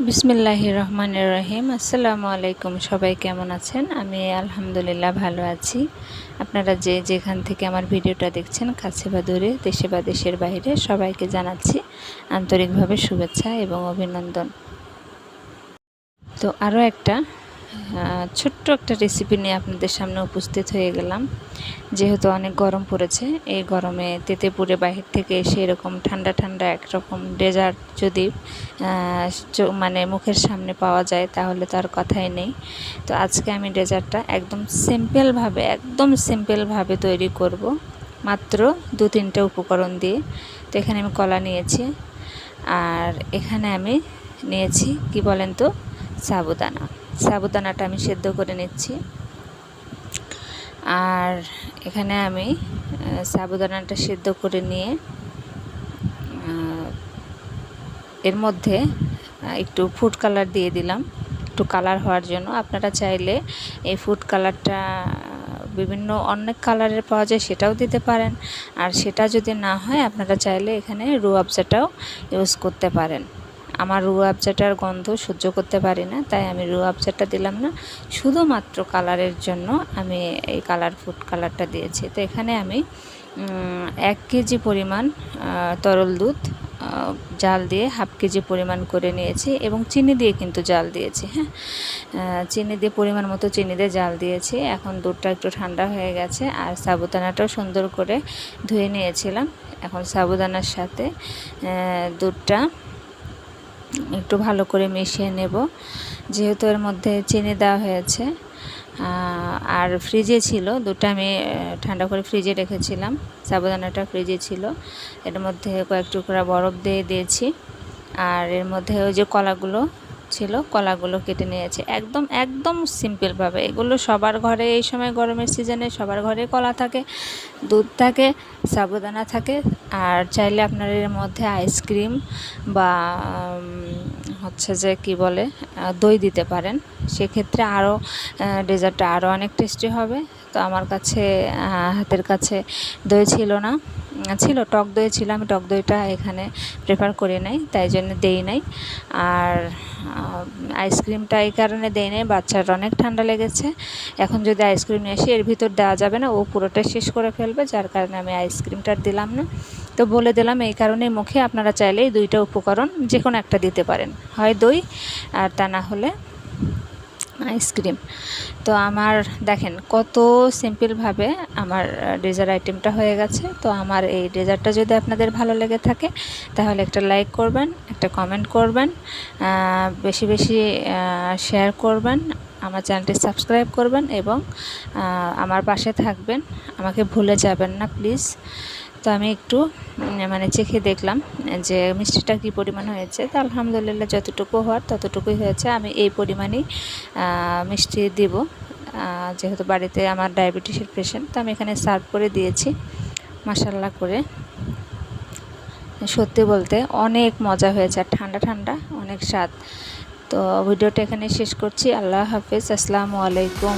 বিসমিল্লাহির রহমানির রহিম। আসসালামু আলাইকুম। সবাই কেমন আছেন? আমি আলহামদুলিল্লাহ ভালো আছি। আপনারা যেখান থেকে আমার ভিডিওটা দেখছেন, কাছে বা দূরে, দেশে বা দেশের বাইরে, সবাইকে জানাচ্ছি আন্তরিকভাবে শুভেচ্ছা এবং অভিনন্দন। তো আরও একটা ছোট্ট একটা রেসিপি নিয়ে আপনাদের সামনে উপস্থিত হয়ে গেলাম। যেহেতু অনেক গরম পড়েছে, এই গরমে তেতেপুরে বাহির থেকে এসে এরকম ঠান্ডা ঠান্ডা একরকম ডেজার্ট যদি মানে মুখের সামনে পাওয়া যায় তাহলে তো আর কথাই নেই। তো আজকে আমি ডেজার্টটা একদম সিম্পলভাবে তৈরি করব, মাত্র 2-3টা উপকরণ দিয়ে। তো এখানে আমি কলা নিয়েছি, আর এখানে আমি নিয়েছি কি বলেন তো, সাবুদানাটা আমি সেদ্ধ করে নিচ্ছি। আর এখানে আমি সাবুদানাটা সেদ্ধ করে নিয়ে এর মধ্যে একটু ফুড কালার দিয়ে দিলাম, একটু কালার হওয়ার জন্য। আপনারা চাইলে এই ফুড কালারটা বিভিন্ন অনেক কালারের পাওয়া যায়, সেটাও দিতে পারেন। আর সেটা যদি না হয়, আপনারা চাইলে এখানে রুয়াবজাটাও ইউজ করতে পারেন। আমার রুয়াবজাটার গন্ধ সহ্য করতে পারি না, তাই আমি রুয়াবজাটা দিলাম না। শুধুমাত্র কালারের জন্য আমি এই ফুড কালারটা দিয়েছি। তো এখানে আমি 1 কেজি পরিমাণ তরল দুধ জাল দিয়ে 1/2 কেজি পরিমাণ করে নিয়েছি, এবং চিনি দিয়ে কিন্তু জাল দিয়েছি। হ্যাঁ, চিনি দিয়ে পরিমাণ মতো চিনি দিয়ে জাল দিয়েছি। এখন দুধটা একটু ঠান্ডা হয়ে গেছে, আর সাবুদানাটাও সুন্দর করে ধুয়ে নিয়েছিলাম। এখন সাবুদানার সাথে দুধটা একটু ভালো করে মিশিয়ে নেব। যেহেতু এর মধ্যে চিনি দেওয়া হয়েছে, আর ফ্রিজে ছিল দুধটা, আমি ঠান্ডা করে ফ্রিজে রেখেছিলাম। সাবুদানাটা ফ্রিজে ছিল। এর মধ্যে কয়েক টুকরা বরফ দিয়ে দিয়েছি, আর এর মধ্যে ওই যে কলাগুলো ছিল, কলাগুলো কেটে নিয়েছি। একদম সিম্পলভাবে। এগুলো সবার ঘরে এই সময় গরমের সিজনে সবার ঘরে কলা থাকে, দুধ থাকে, সাবুদানা থাকে। আর চাইলে আপনার এর মধ্যে আইসক্রিম বা হচ্ছে যে কি বলে দই দিতে পারেন। সেক্ষেত্রে আরও ডেজার্টটা আরও অনেক টেস্টি হবে। তো আমার কাছে হাতের কাছে দই ছিল না, ছিল টক দই ছিল। আমি টক দইটা এখানে প্রেফার করি নাই, তাই জন্য দেই নাই। আর আইসক্রিমটা এই কারণে দেই নাই, বাচ্চার অনেক ঠান্ডা লেগেছে। এখন যদি আইসক্রিম নিয়ে আসি, এর ভিতর দেওয়া যাবে না, ও পুরোটা শেষ করে ফেলবে, যার কারণে আমি আইসক্রিমটা দিলাম না। তো বলে দিলাম এই কারণে মুখে। আপনারা চাইলে এই 2টা উপকরণ যে কোনো একটা দিতে পারেন, হয় দই আর তা না হলে আইসক্রিম। তো আমার দেখেন কত সিম্পলভাবে আমার ডেজার্ট আইটেমটা হয়ে গেছে। তো আমার এই ডেজার্টটা যদি আপনাদের ভালো লেগে থাকে, তাহলে একটা লাইক করবেন, একটা কমেন্ট করবেন, বেশি বেশি শেয়ার করবেন, আমার চ্যানেলটি সাবস্ক্রাইব করবেন, এবং আমার পাশে থাকবেন। আমাকে ভুলে যাবেন না প্লিজ। তো আমি একটু মানে চেখে দেখলাম যে মিষ্টিটা কী পরিমাণ হয়েছে। তো আলহামদুলিল্লাহ যতটুকু হওয়ার ততটুকুই হয়েছে। আমি এই পরিমাণেই মিষ্টি দিব, যেহেতু বাড়িতে আমার ডায়াবেটিসের পেশেন্ট। তো আমি এখানে সার্ভ করে দিয়েছি মাশাআল্লাহ করে। সত্যি বলতে অনেক মজা হয়েছে, আর ঠান্ডা ঠান্ডা অনেক স্বাদ। তো ভিডিওটা এখানে শেষ করছি। আল্লাহ হাফেজ, আসসালামু আলাইকুম।